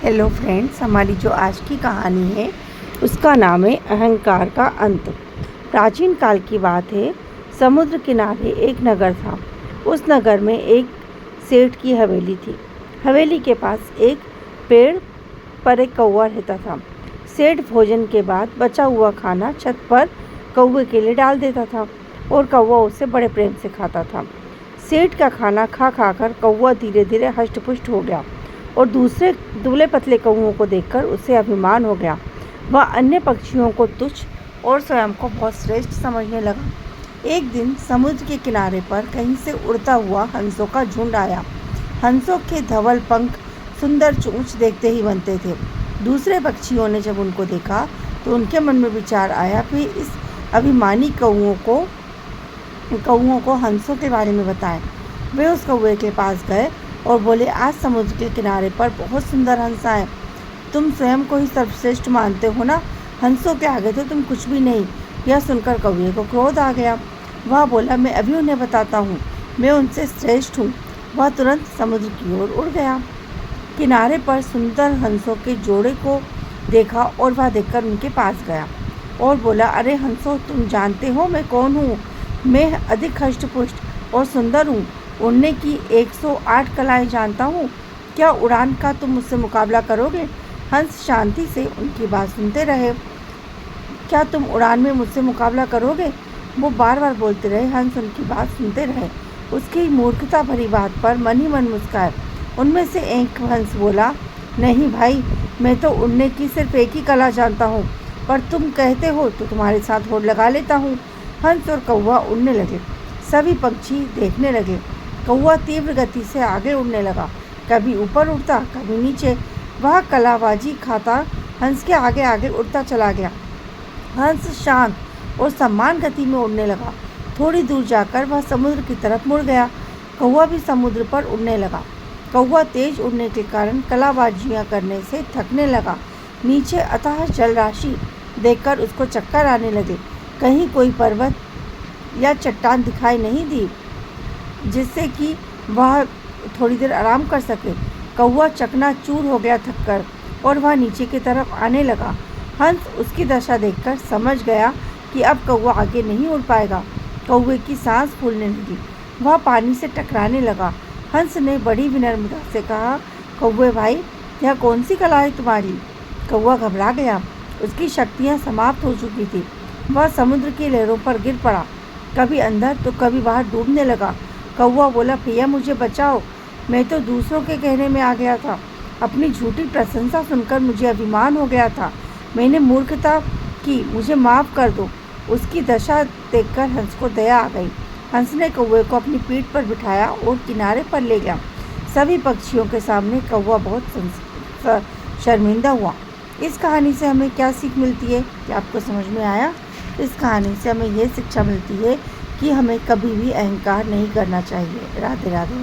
Hello friends, हमारी जो आज की कहानी है उसका नाम है अहंकार का अंत। प्राचीन काल की बात है। समुद्र किनारे एक नगर था। उस नगर में एक सेठ की हवेली थी। हवेली के पास एक पेड़ पर एक कौवा रहता था। सेठ भोजन के बाद बचा हुआ खाना छत पर कौवे के लिए डाल देता था और कौवा उसे बड़े प्रेम से खाता था। सेठ का खाना खा खा कर कौवा धीरे धीरे हष्ट-पुष्ट हो गया और दूसरे दुबले पतले कौवों को देखकर उसे अभिमान हो गया। वह अन्य पक्षियों को तुच्छ और स्वयं को बहुत श्रेष्ठ समझने लगा। एक दिन समुद्र के किनारे पर कहीं से उड़ता हुआ हंसों का झुंड आया। हंसों के धवल पंख सुंदर चोंच देखते ही बनते थे। दूसरे पक्षियों ने जब उनको देखा तो उनके मन में विचार आया कि इस अभिमानी कौवों को हंसों के बारे में बताएं। वे उस कौवे के पास गए और बोले, आज समुद्र के किनारे पर बहुत सुंदर हंस आए। तुम स्वयं को ही सर्वश्रेष्ठ मानते हो ना? हंसों के आगे तो तुम कुछ भी नहीं। यह सुनकर कौवे को क्रोध आ गया। वह बोला, मैं अभी उन्हें बताता हूँ, मैं उनसे श्रेष्ठ हूँ। वह तुरंत समुद्र की ओर उड़ गया। किनारे पर सुंदर हंसों के जोड़े को देखा और वह देखकर उनके पास गया और बोला, अरे हंसों, तुम जानते हो मैं कौन हूँ? मैं अधिक हष्ट-पुष्ट और सुंदर हूँ। उड़ने की 108 कलाएं जानता हूँ। क्या उड़ान का तुम मुझसे मुकाबला करोगे? हंस शांति से उनकी बात सुनते रहे। क्या तुम उड़ान में मुझसे मुकाबला करोगे? वो बार बार बोलते रहे। हंस उनकी बात सुनते रहे। उसकी मूर्खता भरी बात पर मन ही मन मुस्काए। उनमें से एक हंस बोला, नहीं भाई, मैं तो उड़ने की सिर्फ एक ही कला जानता हूँ, पर तुम कहते हो तो तुम्हारे साथ होड़ लगा लेता हूँ। हंस और कौवा उड़ने लगे। सभी पक्षी देखने लगे। कौवा तीव्र गति से आगे उड़ने लगा, कभी ऊपर उड़ता कभी नीचे। वह कलाबाजी खाता हंस के आगे आगे उड़ता चला गया। हंस शांत और समान गति में उड़ने लगा। थोड़ी दूर जाकर वह समुद्र की तरफ मुड़ गया। कौवा भी समुद्र पर उड़ने लगा। कौवा तेज उड़ने के कारण कलाबाजियाँ करने से थकने लगा। नीचे अथाह जलराशि देखकर उसको चक्कर आने लगे। कहीं कोई पर्वत या चट्टान दिखाई नहीं दी जिससे कि वह थोड़ी देर आराम कर सके। कौवा चकनाचूर हो गया थककर और वह नीचे की तरफ आने लगा। हंस उसकी दशा देखकर समझ गया कि अब कौवा आगे नहीं उड़ पाएगा। कौवे की सांस फूलने लगी। वह पानी से टकराने लगा। हंस ने बड़ी विनम्रता से कहा, कौवे भाई, यह कौन सी कला है तुम्हारी? कौवा घबरा गया। उसकी शक्तियाँ समाप्त हो चुकी थी। वह समुद्र की लहरों पर गिर पड़ा, कभी अंदर तो कभी बाहर डूबने लगा। कौवा बोला, भैया मुझे बचाओ, मैं तो दूसरों के कहने में आ गया था। अपनी झूठी प्रशंसा सुनकर मुझे अभिमान हो गया था। मैंने मूर्खता की, मुझे माफ़ कर दो। उसकी दशा देखकर हंस को दया आ गई। हंस ने कौवे को अपनी पीठ पर बिठाया और किनारे पर ले गया। सभी पक्षियों के सामने कौवा बहुत शर्मिंदा हुआ। इस कहानी से हमें क्या सीख मिलती है? क्या आपको समझ में आया? इस कहानी से हमें ये शिक्षा मिलती है कि हमें कभी भी अहंकार नहीं करना चाहिए। राधे राधे।